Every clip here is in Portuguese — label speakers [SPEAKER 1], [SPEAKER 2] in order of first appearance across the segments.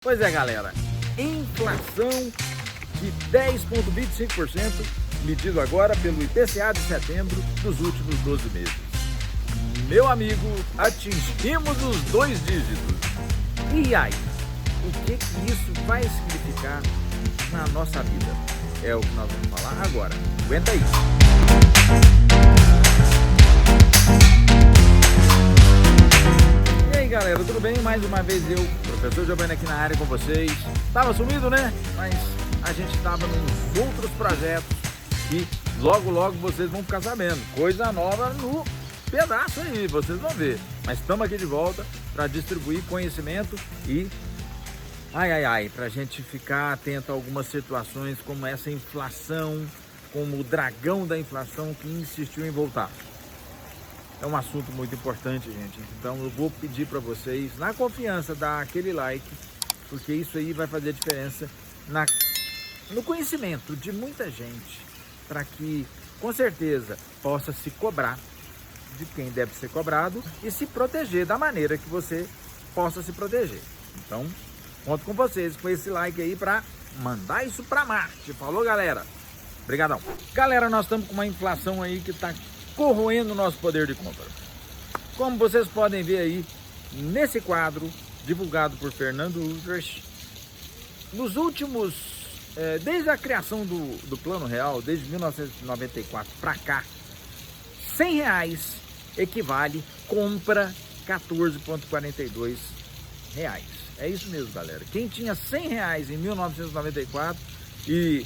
[SPEAKER 1] Pois é, galera, inflação de 10,25%, medido agora pelo IPCA de setembro dos últimos 12 meses. Meu amigo, atingimos os 2 dígitos. E aí, o que isso vai significar na nossa vida? É o que nós vamos falar agora. Aguenta aí. E aí, galera, tudo bem? Mais uma vez eu, professor Giovanni, aqui na área com vocês. Tava sumido, né? Mas a gente tava nos outros projetos e logo vocês vão ficar sabendo. Coisa nova no pedaço aí, vocês vão ver. Mas estamos aqui de volta para distribuir conhecimento e pra gente ficar atento a algumas situações como essa inflação, como o dragão da inflação que insistiu em voltar. É um assunto muito importante, gente. Então eu vou pedir para vocês, na confiança, dar aquele like, porque isso aí vai fazer diferença no conhecimento de muita gente, para que, com certeza, possa se cobrar de quem deve ser cobrado e se proteger da maneira que você possa se proteger. Então, conto com vocês, com esse like aí para mandar isso para Marte. Falou, galera? Obrigadão. Galera, nós estamos com uma inflação aí que está corroendo o nosso poder de compra. Como vocês podem ver aí nesse quadro divulgado por Fernando Ulrich, nos últimos, desde a criação do Plano Real, desde 1994 para cá, R$100 equivale compra R$14,42. É isso mesmo, galera. Quem tinha R$100 em 1994 e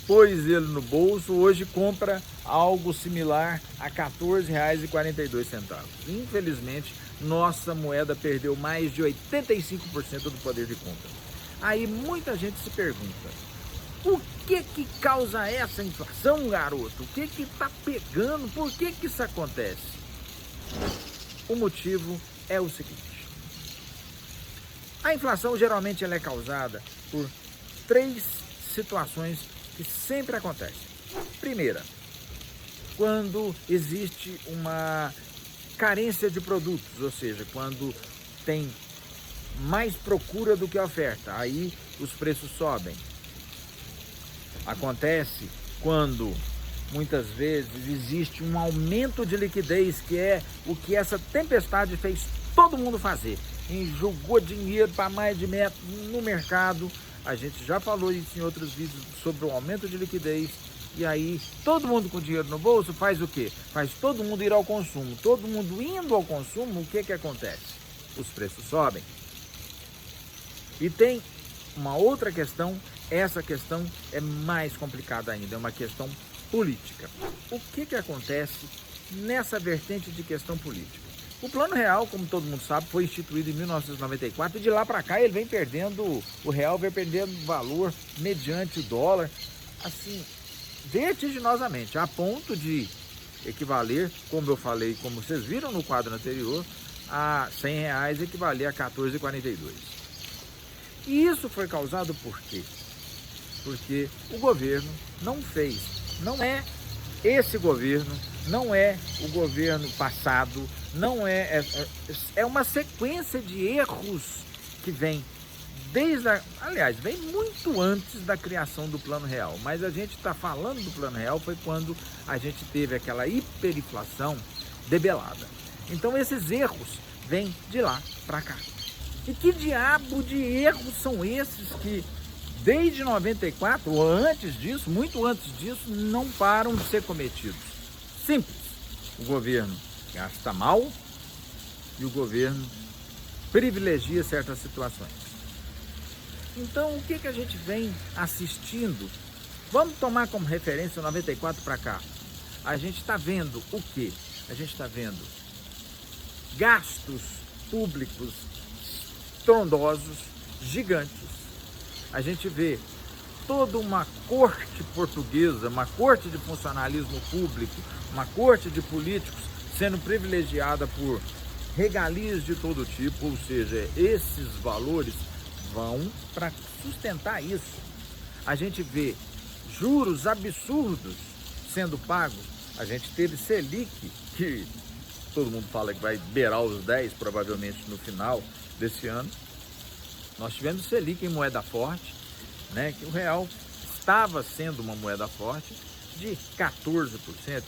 [SPEAKER 1] pôs ele no bolso, hoje compra algo similar a R$14,42. Infelizmente, nossa moeda perdeu mais de 85% do poder de compra. Aí muita gente se pergunta, o que causa essa inflação, garoto? O que tá pegando? Por que isso acontece? O motivo é o seguinte: a inflação geralmente ela é causada por 3 situações que sempre acontecem. Primeira, quando existe uma carência de produtos, ou seja, quando tem mais procura do que oferta, aí os preços sobem. Acontece quando muitas vezes existe um aumento de liquidez, que é o que essa tempestade fez todo mundo fazer. Jogou dinheiro para mais de metro no mercado. A gente já falou isso em outros vídeos sobre o aumento de liquidez. E aí, todo mundo com dinheiro no bolso faz o quê? Faz todo mundo ir ao consumo. Todo mundo indo ao consumo, o que acontece? Os preços sobem. E tem uma outra questão, essa questão é mais complicada ainda, é uma questão política. O que acontece nessa vertente de questão política? O Plano Real, como todo mundo sabe, foi instituído em 1994 e de lá para cá ele vem perdendo, o real vem perdendo valor mediante o dólar, assim, vertiginosamente, a ponto de equivaler, como eu falei, como vocês viram no quadro anterior, a R$100 equivaler a R$14,42. E isso foi causado por quê? Porque o governo não fez, não é esse governo, não é o governo passado, não é uma sequência de erros que vem aliás, vem muito antes da criação do Plano Real, mas a gente está falando do Plano Real foi quando a gente teve aquela hiperinflação debelada. Então esses erros vêm de lá para cá. E que diabo de erros são esses que desde 94 ou antes disso, muito antes disso, não param de ser cometidos? Simples. O governo gasta mal e o governo privilegia certas situações. Então, o que a gente vem assistindo? Vamos tomar como referência 94 para cá. A gente está vendo o quê? A gente está vendo gastos públicos estrondosos, gigantes. A gente vê toda uma corte portuguesa, uma corte de funcionalismo público, uma corte de políticos sendo privilegiada por regalias de todo tipo, ou seja, esses valores vão para sustentar isso. A gente vê juros absurdos sendo pagos. A gente teve Selic, que todo mundo fala que vai beirar os 10 provavelmente no final desse ano. Nós tivemos Selic em moeda forte, né, que o real estava sendo uma moeda forte de 14%.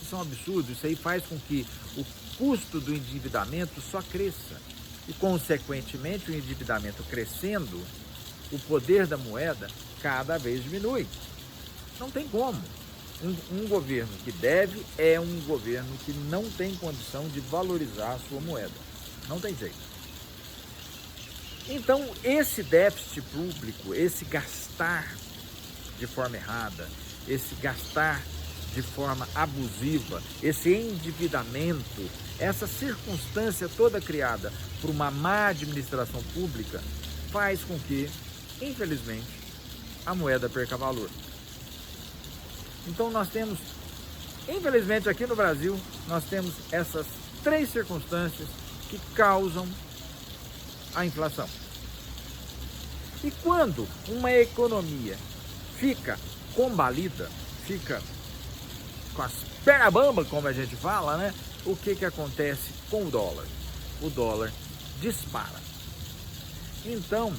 [SPEAKER 1] Isso é um absurdo. Isso aí faz com que o custo do endividamento só cresça. E, consequentemente, o endividamento crescendo, o poder da moeda cada vez diminui. Não tem como. Um governo que deve é um governo que não tem condição de valorizar a sua moeda. Não tem jeito. Então, esse déficit público, esse gastar de forma errada, esse gastar de forma abusiva, esse endividamento, essa circunstância toda criada por uma má administração pública, faz com que, infelizmente, a moeda perca valor. Então nós temos, infelizmente aqui no Brasil, nós temos essas três circunstâncias que causam a inflação. E quando uma economia fica combalida, fica com as pernas bambas, como a gente fala, né? O que acontece com o dólar? O dólar dispara. Então,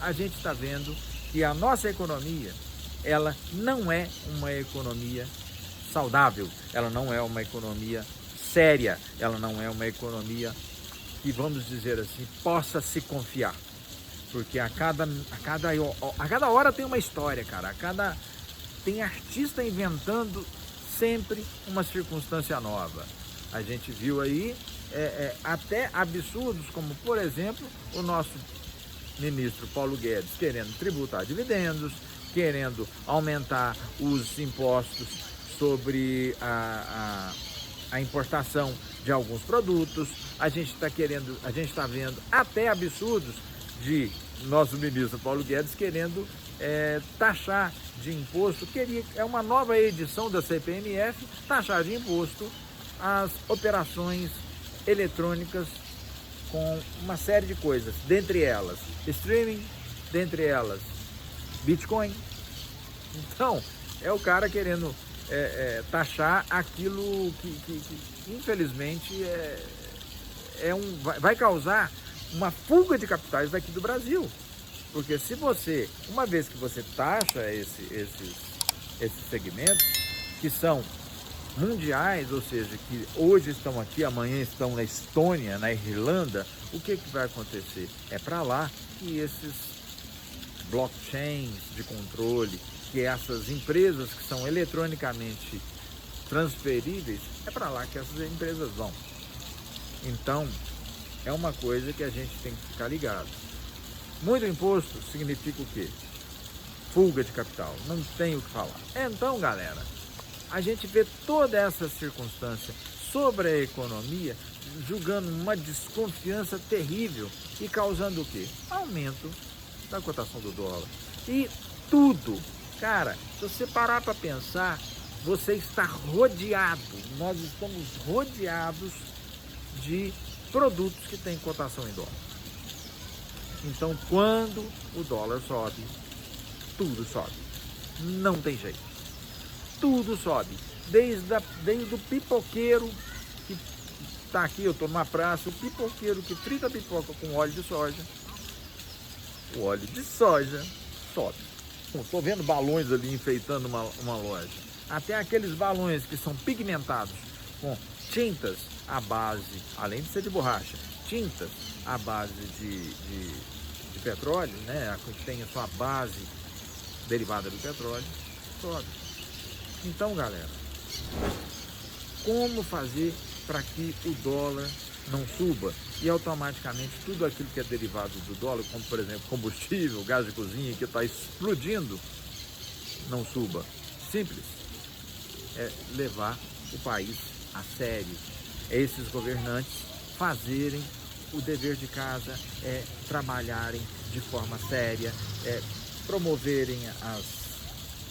[SPEAKER 1] a gente está vendo que a nossa economia, ela não é uma economia saudável, ela não é uma economia séria, ela não é uma economia que, vamos dizer assim, possa se confiar. Porque a cada hora tem uma história, cara. Tem artista inventando sempre uma circunstância nova. A gente viu aí até absurdos, como, por exemplo, o nosso ministro Paulo Guedes querendo tributar dividendos, querendo aumentar os impostos sobre a importação de alguns produtos. A gente está vendo até absurdos de nosso ministro Paulo Guedes querendo taxar de imposto, é uma nova edição da CPMF, taxar de imposto as operações eletrônicas com uma série de coisas, dentre elas streaming, dentre elas Bitcoin. Então, é o cara querendo taxar aquilo que infelizmente vai causar uma fuga de capitais daqui do Brasil. Porque se você, uma vez que você taxa esses segmentos, que são mundiais, ou seja, que hoje estão aqui, amanhã estão na Estônia, na Irlanda, o que vai acontecer? É para lá que esses blockchains de controle, que essas empresas que são eletronicamente transferíveis, é para lá que essas empresas vão. Então, é uma coisa que a gente tem que ficar ligado. Muito imposto significa o quê? Fuga de capital, não tem o que falar. Então, galera, a gente vê toda essa circunstância sobre a economia, julgando uma desconfiança terrível e causando o quê? Aumento da cotação do dólar. E tudo, cara, se você parar para pensar, você está rodeado, nós estamos rodeados de produtos que têm cotação em dólar. Então, quando o dólar sobe, tudo sobe. Não tem jeito. Tudo sobe. Desde o pipoqueiro que está aqui, eu estou numa praça, o pipoqueiro que frita pipoca com óleo de soja. O óleo de soja sobe. Estou vendo balões ali enfeitando uma loja. Até aqueles balões que são pigmentados com tintas à base, além de ser de borracha, tintas à base de petróleo, né, que tem a sua base derivada do petróleo, sobe. Então, galera, como fazer para que o dólar não suba e automaticamente tudo aquilo que é derivado do dólar, como por exemplo combustível, gás de cozinha, que está explodindo, não suba? Simples, é levar o país a sério, é esses governantes fazerem o dever de casa, é trabalharem de forma séria, é promoverem as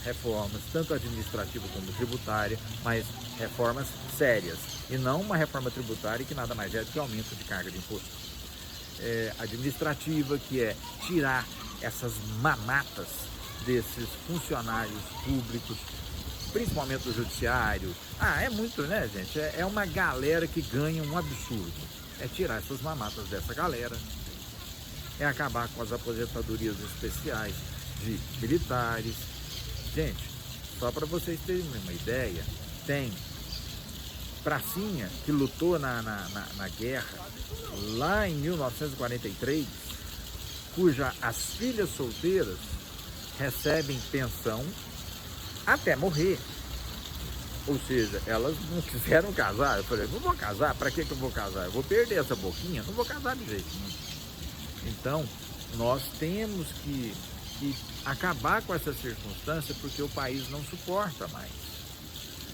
[SPEAKER 1] reformas, tanto administrativa como tributária, mas reformas sérias, e não uma reforma tributária que nada mais é do que aumento de carga de imposto. Administrativa, que é tirar essas mamatas desses funcionários públicos, principalmente do judiciário. É muito, né, gente? É uma galera que ganha um absurdo. É tirar essas mamatas dessa galera é acabar com as aposentadorias especiais de militares. Gente, só para vocês terem uma ideia, tem pracinha que lutou na guerra lá em 1943, cuja as filhas solteiras recebem pensão até morrer. Ou seja, elas não quiseram casar. Eu falei, não vou casar, para que eu vou casar? Eu vou perder essa boquinha? Não vou casar de jeito nenhum. Então, nós temos que acabar com essa circunstância, porque o país não suporta mais.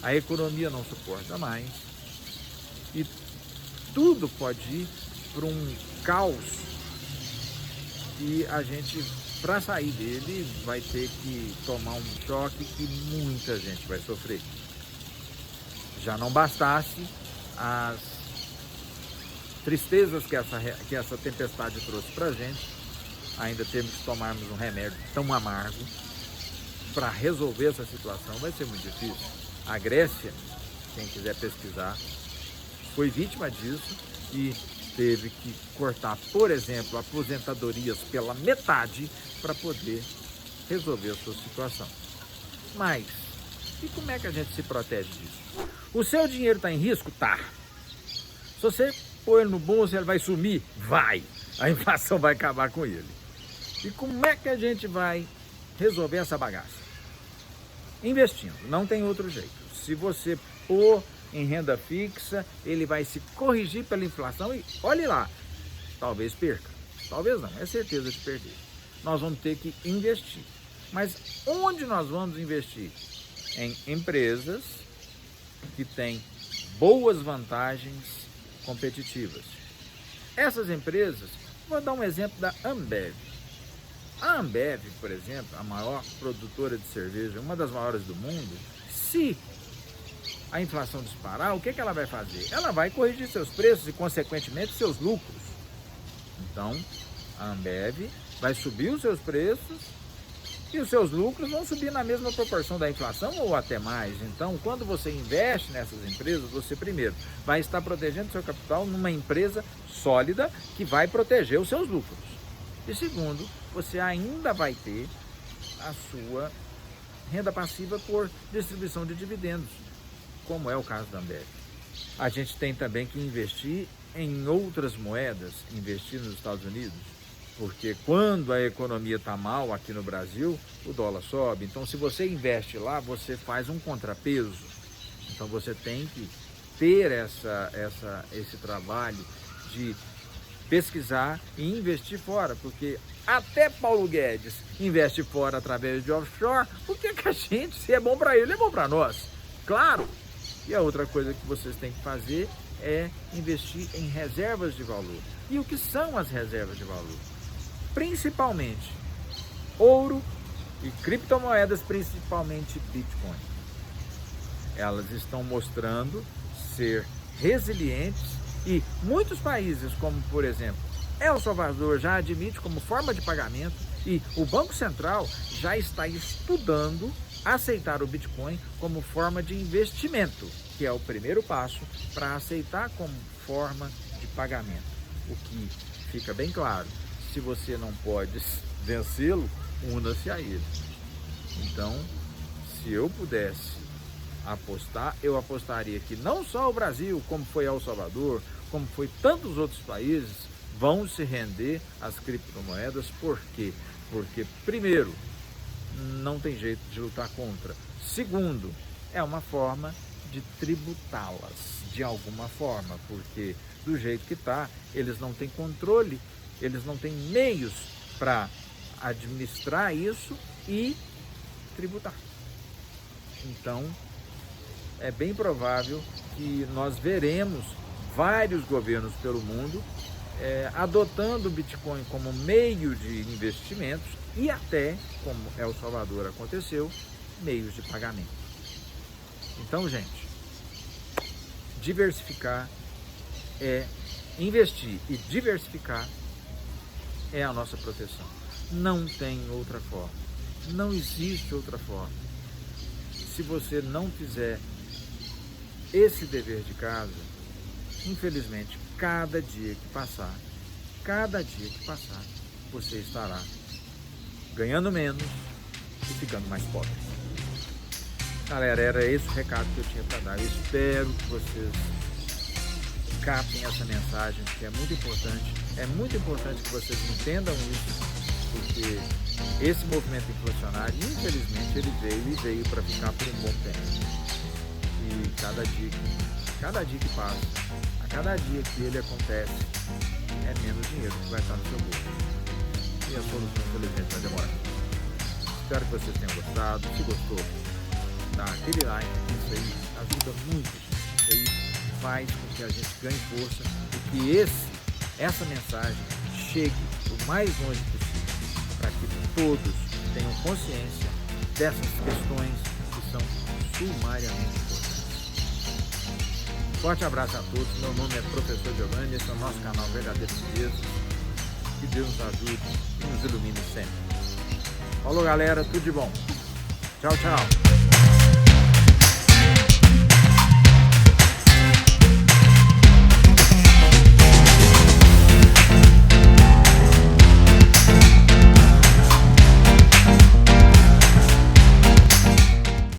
[SPEAKER 1] A economia não suporta mais. E tudo pode ir para um caos e a gente, para sair dele, vai ter que tomar um choque que muita gente vai sofrer. Já não bastasse as tristezas que essa tempestade trouxe para a gente, ainda temos que tomarmos um remédio tão amargo para resolver essa situação. Vai ser muito difícil. A Grécia, quem quiser pesquisar, foi vítima disso e teve que cortar, por exemplo, aposentadorias pela metade para poder resolver a sua situação. Mas, e como é que a gente se protege disso? O seu dinheiro está em risco? Tá. Se você pôr ele no bolso, ele vai sumir? Vai. A inflação vai acabar com ele. E como é que a gente vai resolver essa bagaça? Investindo, não tem outro jeito. Se você pôr em renda fixa, ele vai se corrigir pela inflação e olhe lá, talvez perca, talvez não, é certeza de perder. Nós vamos ter que investir. Mas onde nós vamos investir? Em empresas que têm boas vantagens competitivas. Essas empresas, vou dar um exemplo da Ambev. A Ambev, por exemplo, a maior produtora de cerveja, uma das maiores do mundo, se a inflação disparar, o que ela vai fazer? Ela vai corrigir seus preços e, consequentemente, seus lucros. Então, a Ambev vai subir os seus preços e os seus lucros vão subir na mesma proporção da inflação ou até mais. Então, quando você investe nessas empresas, você, primeiro, vai estar protegendo seu capital numa empresa sólida que vai proteger os seus lucros. E, segundo, você ainda vai ter a sua renda passiva por distribuição de dividendos, como é o caso da Ambev. A gente tem também que investir em outras moedas, investir nos Estados Unidos, porque quando a economia está mal aqui no Brasil, o dólar sobe. Então, se você investe lá, você faz um contrapeso. Então, você tem que ter esse trabalho de pesquisar e investir fora, porque até Paulo Guedes investe fora através de offshore. Por que a gente, se é bom para ele, é bom para nós? Claro! E a outra coisa que vocês têm que fazer é investir em reservas de valor. E o que são as reservas de valor? Principalmente ouro e criptomoedas, principalmente Bitcoin. Elas estão mostrando ser resilientes e muitos países, como por exemplo El Salvador, já admite como forma de pagamento e o Banco Central já está estudando aceitar o Bitcoin como forma de investimento, que é o primeiro passo para aceitar como forma de pagamento. O que fica bem claro, se você não pode vencê-lo, una-se a ele. Então, se eu pudesse apostar, eu apostaria que não só o Brasil, como foi El Salvador, como foi tantos outros países, vão se render às criptomoedas. Por quê? Porque, primeiro, não tem jeito de lutar contra. Segundo, é uma forma de tributá-las de alguma forma, porque do jeito que está, eles não têm controle, eles não têm meios para administrar isso e tributar. Então, é bem provável que nós veremos vários governos pelo mundo adotando o Bitcoin como meio de investimentos e até, como El Salvador aconteceu, meios de pagamento. Então, gente, diversificar investir e diversificar é a nossa proteção. Não tem outra forma. Não existe outra forma. Se você não fizer esse dever de casa, infelizmente, cada dia que passar, você estará ganhando menos e ficando mais pobre. Galera, era esse o recado que eu tinha para dar. Eu espero que vocês captem essa mensagem, que é muito importante. É muito importante que vocês entendam isso, porque esse movimento inflacionário, infelizmente, ele veio para ficar por um bom tempo. E cada dia que passa, a cada dia que ele acontece, é menos dinheiro que vai estar no seu bolso. E a solução, infelizmente, vai demorar. Espero que vocês tenham gostado. Se gostou, dá aquele like, isso aí ajuda muito. Isso aí faz com que a gente ganhe força e que essa mensagem chegue o mais longe possível, para que todos tenham consciência dessas questões que são sumariamente importantes. Forte abraço a todos, meu nome é Professor Giovanni, esse é o nosso canal Verdadeiro Mesmo. Que Deus nos ajude e nos ilumine sempre. Falou, galera, tudo de bom. Tchau, tchau.